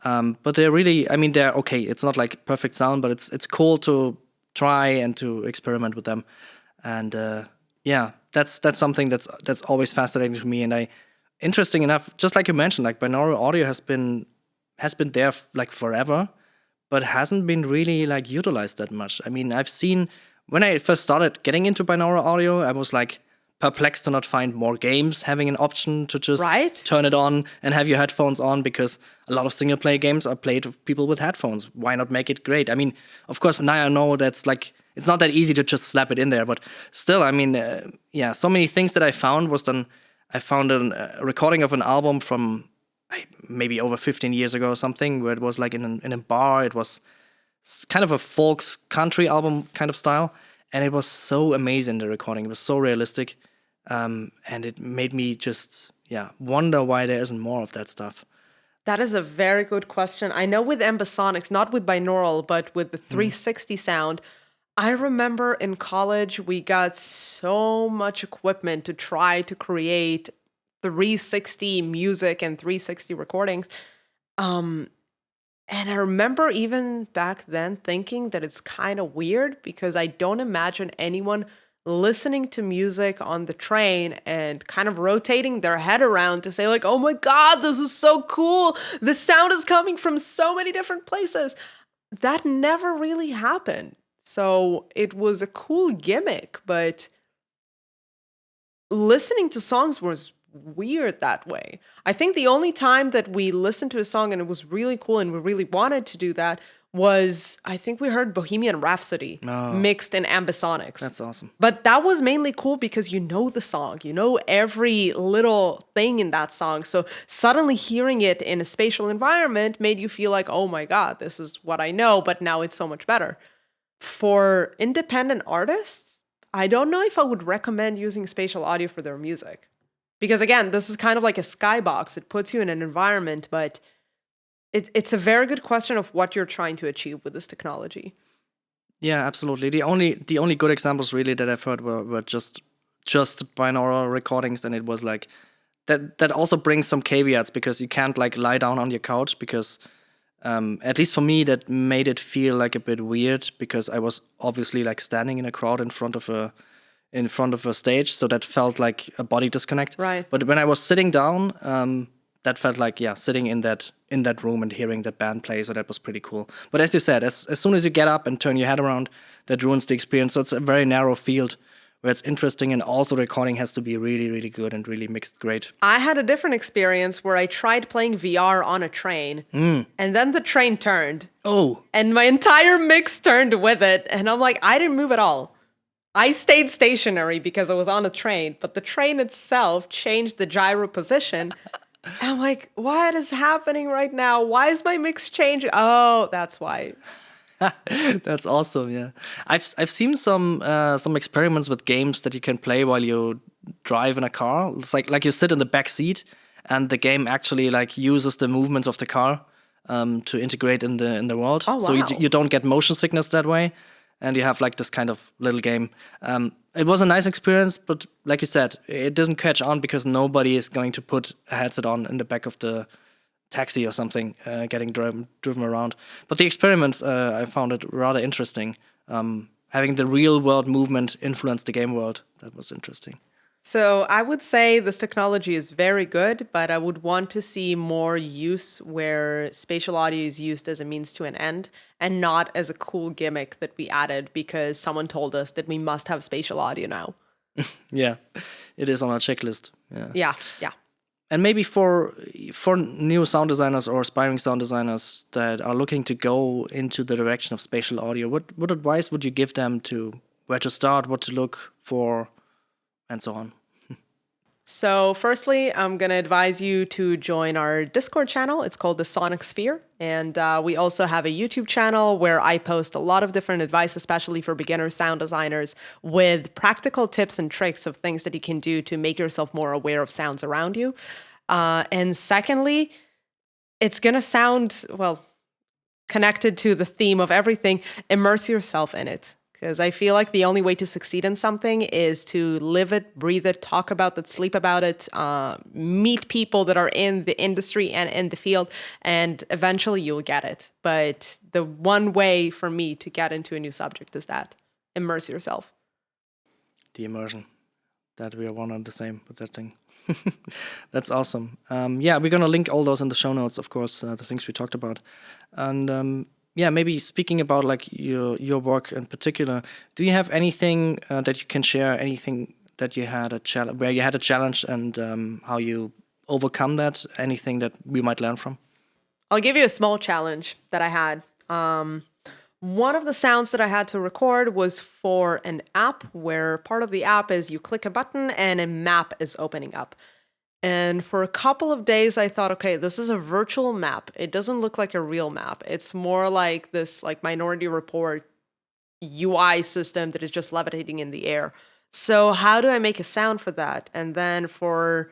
But they're really, I mean, they're okay. It's not like perfect sound, but it's cool to try and to experiment with them. And yeah, that's something that's always fascinating to me. And interesting enough, just like you mentioned, like binaural audio has been there like forever, but hasn't been really like utilized that much. I mean, I've seen when I first started getting into binaural audio, I was like perplexed to not find more games having an option to just Right? turn it on and have your headphones on, because a lot of single player games are played with people with headphones. Why not make it great? I mean, of course, now I know that's like, it's not that easy to just slap it in there, but still, I mean, yeah, so many things that I found was then I found a recording of an album from maybe over 15 years ago or something, where it was like in a bar. It was kind of a folk country album kind of style, and it was so amazing. The recording, it was so realistic, and it made me just wonder why there isn't more of that stuff. That is a very good question. I know with ambisonics, not with binaural, but with the 360 sound, I remember in college we got so much equipment to try to create 360 music and 360 recordings. Um, and I remember even back then thinking that it's kind of weird because I don't imagine anyone listening to music on the train and kind of rotating their head around to say like, "Oh my God, this is so cool. The sound is coming from so many different places." That never really happened. So it was a cool gimmick, but listening to songs was weird that way. I think the only time that we listened to a song and it was really cool and we really wanted to do that was, I think we heard Bohemian Rhapsody mixed in ambisonics. That's awesome. But that was mainly cool because you know the song, you know every little thing in that song. So suddenly hearing it in a spatial environment made you feel like, oh my God, this is what I know, but now it's so much better. For independent artists, I don't know if I would recommend using spatial audio for their music. Because again, this is kind of like a skybox. It puts you in an environment, but it's a very good question of what you're trying to achieve with this technology. Yeah, absolutely. The only good examples really that I've heard were just binaural recordings, and it was like that also brings some caveats, because you can't like lie down on your couch, because at least for me that made it feel like a bit weird, because I was obviously like standing in a crowd in front of a stage, so that felt like a body disconnect. Right. But when I was sitting down, that felt like sitting in that room and hearing that band play. So that was pretty cool. But as you said, as soon as you get up and turn your head around, that ruins the experience. So it's a very narrow field where it's interesting, and also the recording has to be really, really good and really mixed great. I had a different experience where I tried playing VR on a train, and then the train turned. Oh, And my entire mix turned with it, and I'm like, I didn't move at all. I stayed stationary because I was on a train, but the train itself changed the gyro position. I'm like, what is happening right now? Why is my mix changing? Oh, that's why. that's awesome! Yeah, I've seen some experiments with games that you can play while you drive in a car. It's like you sit in the back seat, and the game actually like uses the movements of the car to integrate in the world. Oh, wow. So you don't get motion sickness that way, and you have like this kind of little game. It was a nice experience, but like you said, it doesn't catch on because nobody is going to put a headset on in the back of the taxi or something, getting driven around. But the experiments, I found it rather interesting. Having the real world movement influence the game world, that was interesting. So I would say this technology is very good, but I would want to see more use where spatial audio is used as a means to an end and not as a cool gimmick that we added because someone told us that we must have spatial audio now. Yeah, it is on our checklist. Yeah. And maybe for new sound designers or aspiring sound designers that are looking to go into the direction of spatial audio, what advice would you give them to where to start, what to look for, and so on? So firstly, I'm going to advise you to join our Discord channel. It's called the Sonic Sphere. And we also have a YouTube channel where I post a lot of different advice, especially for beginner sound designers, with practical tips and tricks of things that you can do to make yourself more aware of sounds around you. And secondly, it's going to sound, well, connected to the theme of everything, immerse yourself in it. Because I feel like the only way to succeed in something is to live it, breathe it, talk about it, sleep about it, meet people that are in the industry and in the field, and eventually you'll get it. But the one way for me to get into a new subject is that immerse yourself. The immersion. That we are one and the same with that thing. That's awesome. Yeah, we're going to link all those in the show notes, of course, the things we talked about. And yeah, maybe speaking about like your work in particular, do you have anything that you can share? Anything that you had where you had a challenge and how you overcome that? Anything that we might learn from? I'll give you a small challenge that I had. One of the sounds that I had to record was for an app where part of the app is you click a button and a map is opening up. And for a couple of days, I thought, okay, this is a virtual map. It doesn't look like a real map. It's more like this like Minority Report UI system that is just levitating in the air. So how do I make a sound for that? And then for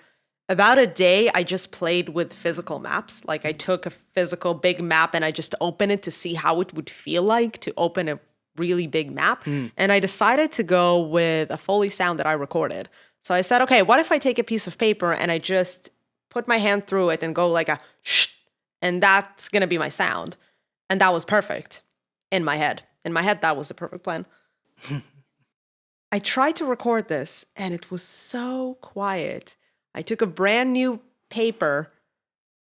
about a day, I just played with physical maps. Like I took a physical big map and I just opened it to see how it would feel like to open a really big map. And I decided to go with a Foley sound that I recorded. So I said, okay, what if I take a piece of paper and I just put my hand through it and go like a shh, and that's going to be my sound. And that was perfect in my head. In my head, that was the perfect plan. I tried to record this and it was so quiet. I took a brand new paper,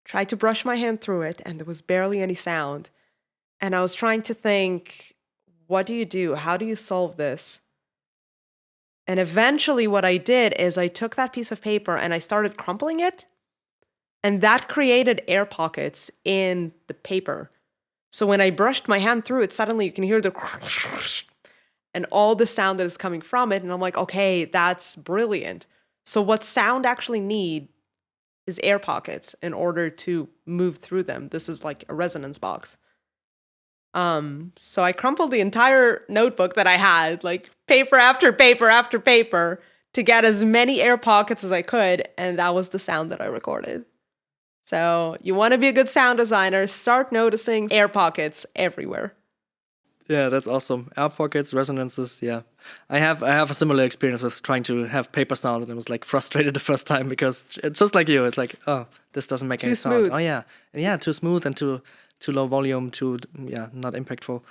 tried to brush my hand through it, and there was barely any sound. And I was trying to think, what do you do? How do you solve this? And eventually what I did is I took that piece of paper and I started crumpling it. And that created air pockets in the paper. So when I brushed my hand through it, suddenly you can hear the and all the sound that is coming from it. And I'm like, okay, that's brilliant. So what sound actually need is air pockets in order to move through them. This is like a resonance box. So I crumpled the entire notebook that I had, like paper after paper after paper, to get as many air pockets as I could, and that was the sound that I recorded. So you want to be a good sound designer, start noticing air pockets everywhere. Yeah, that's awesome. Air pockets, resonances, yeah. I have a similar experience with trying to have paper sounds, and I was like frustrated the first time because it's just like you. It's like, oh, this doesn't make any smooth. sound. Oh yeah, too smooth and too low volume, not impactful.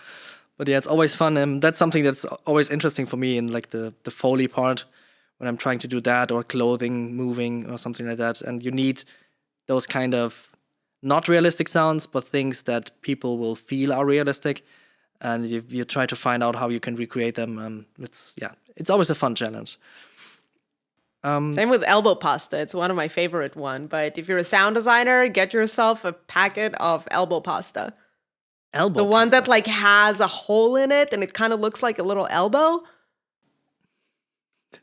But yeah, it's always fun. That's something that's always interesting for me in like the Foley part when I'm trying to do that, or clothing moving or something like that. And you need those kind of not realistic sounds, but things that people will feel are realistic. And you try to find out how you can recreate them. It's always a fun challenge. Same with elbow pasta. It's one of my favorite one. But if you're a sound designer, get yourself a packet of elbow pasta. The one that like has a hole in it and it kind of looks like a little elbow.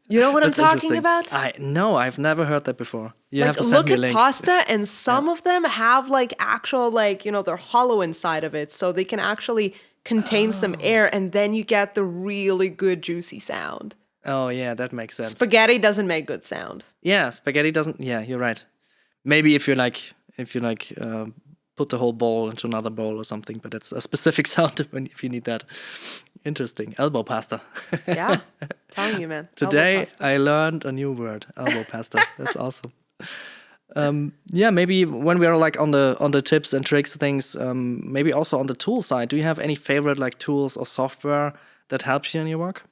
You know what I'm talking about? No, I've never heard that before. You like, have to send me a link. Look at pasta, and some of them have like actual like, they're hollow inside of it, so they can actually contain some air, and then you get the really good juicy sound. Oh yeah, that makes sense. Spaghetti doesn't make good sound. Yeah, spaghetti doesn't. Yeah, you're right. Maybe if you put the whole bowl into another bowl or something, but it's a specific sound if you need that. Interesting. Elbow pasta. Yeah, telling you, man. Today I learned a new word, elbow pasta. That's awesome. Yeah, maybe when we are like on the tips and tricks things, maybe also on the tool side, do you have any favorite like tools or software that helps you in your work?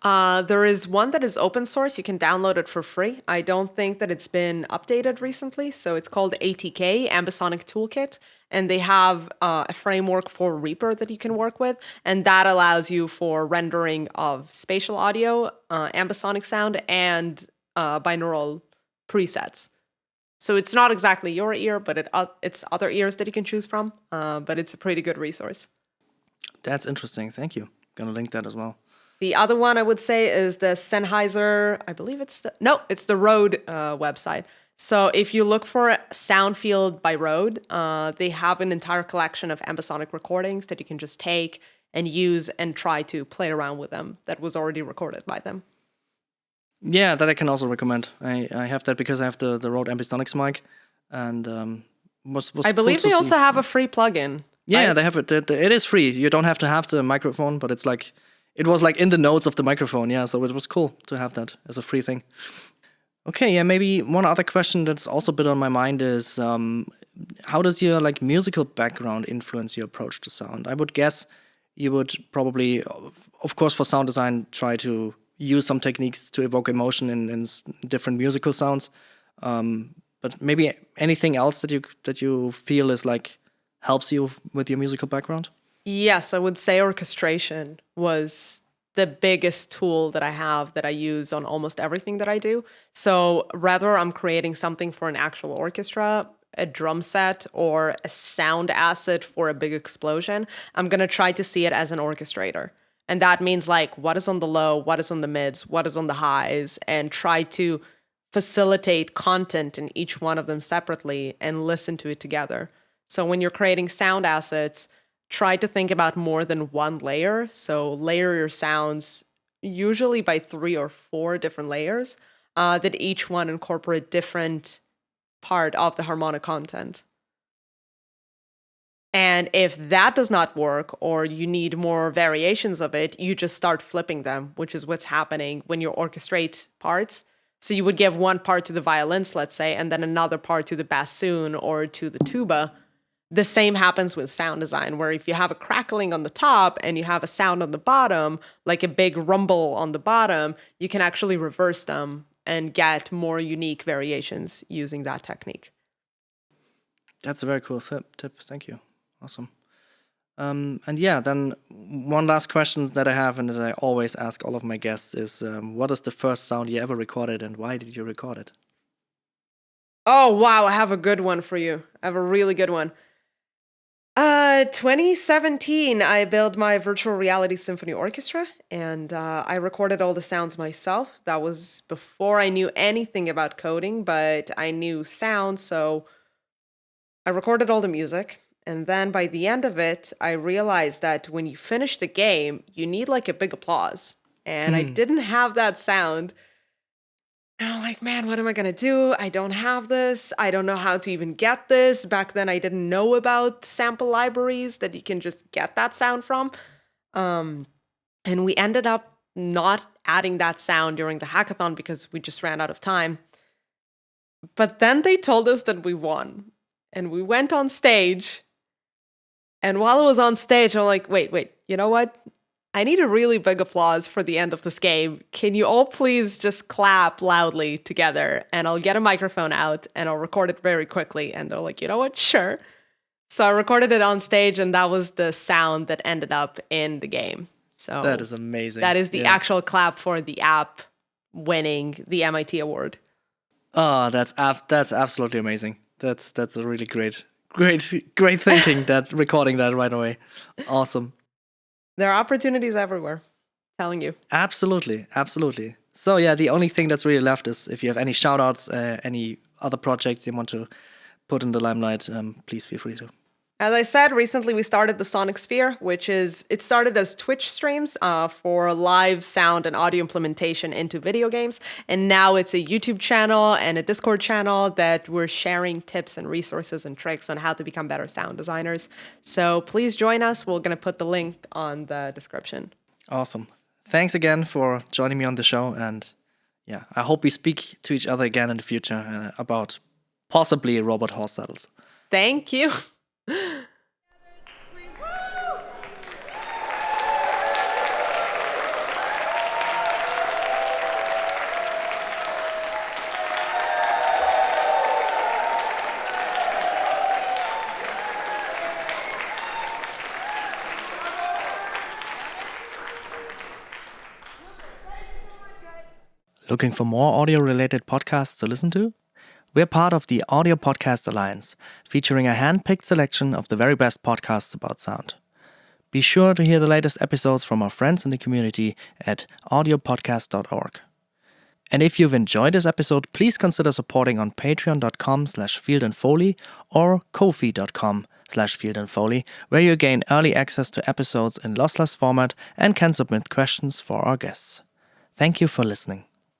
There is one that is open source. You can download it for free. I don't think that it's been updated recently. So it's called ATK, Ambisonic Toolkit. And they have a framework for Reaper that you can work with. And that allows you for rendering of spatial audio, ambisonic sound, and binaural presets. So it's not exactly your ear, but it's other ears that you can choose from. But it's a pretty good resource. That's interesting. Thank you. Gonna link that as well. The other one I would say is the Sennheiser, I believe it's the Rode website. So if you look for Soundfield by Rode, they have an entire collection of ambisonic recordings that you can just take and use and try to play around with them that was already recorded by them. Yeah, that I can also recommend. I have that because I have the Rode Ambisonics mic, and I believe they also have a free plugin. Yeah, right? they have it. It is free. You don't have to have the microphone, but it was like in the notes of the microphone. Yeah, so it was cool to have that as a free thing. Okay, yeah, maybe one other question that's also a bit on my mind is how does your like musical background influence your approach to sound? I would guess you would probably, of course, for sound design, try to use some techniques to evoke emotion in different musical sounds. But maybe anything else that you feel is like helps you with your musical background? Yes, I would say orchestration was the biggest tool that I have that I use on almost everything that I do. So whether I'm creating something for an actual orchestra, a drum set, or a sound asset for a big explosion, I'm going to try to see it as an orchestrator. And that means like what is on the low, what is on the mids, what is on the highs, and try to facilitate content in each one of them separately and listen to it together. So when you're creating sound assets, try to think about more than one layer. So layer your sounds usually by 3 or 4 different layers that each one incorporate different part of the harmonic content. And if that does not work or you need more variations of it, you just start flipping them, which is what's happening when you orchestrate parts. So you would give one part to the violins, let's say, and then another part to the bassoon or to the tuba. The same happens with sound design, where if you have a crackling on the top and you have a sound on the bottom, like a big rumble on the bottom, you can actually reverse them and get more unique variations using that technique. That's a very cool tip. Thank you. Awesome. And yeah, then one last question that I have and that I always ask all of my guests is, what is the first sound you ever recorded and why did you record it? Oh, wow, I have a good one for you. I have a really good one. 2017, I built my virtual reality symphony orchestra, and I recorded all the sounds myself. That was before I knew anything about coding, but I knew sound, so I recorded all the music. And then by the end of it, I realized that when you finish the game, you need like a big applause. And I didn't have that sound. And I'm like, man, what am I going to do? I don't have this. I don't know how to even get this. Back then, I didn't know about sample libraries that you can just get that sound from. And we ended up not adding that sound during the hackathon because we just ran out of time. But then they told us that we won. And we went on stage. And while I was on stage, I'm like, wait, you know what? I need a really big applause for the end of this game. Can you all please just clap loudly together? And I'll get a microphone out and I'll record it very quickly. And they're like, you know what? Sure. So I recorded it on stage and that was the sound that ended up in the game. So that is amazing. That is the actual clap for the app winning the MIT award. Oh, that's absolutely amazing. That's a really great thinking that recording that right away. Awesome. There are opportunities everywhere, telling you. Absolutely. So yeah, the only thing that's really left is if you have any shout outs, any other projects you want to put in the limelight, please feel free to. As I said, recently we started the Sonic Sphere, it started as Twitch streams for live sound and audio implementation into video games. And now it's a YouTube channel and a Discord channel that we're sharing tips and resources and tricks on how to become better sound designers. So please join us. We're going to put the link on the description. Awesome. Thanks again for joining me on the show. And yeah, I hope we speak to each other again in the future about possibly robot horse saddles. Thank you. Looking for more audio-related podcasts to listen to? We're part of the Audio Podcast Alliance, featuring a hand-picked selection of the very best podcasts about sound. Be sure to hear the latest episodes from our friends in the community at audiopodcast.org. And if you've enjoyed this episode, please consider supporting on patreon.com/fieldandfoley or ko-fi.com/fieldandfoley, where you gain early access to episodes in lossless format and can submit questions for our guests. Thank you for listening.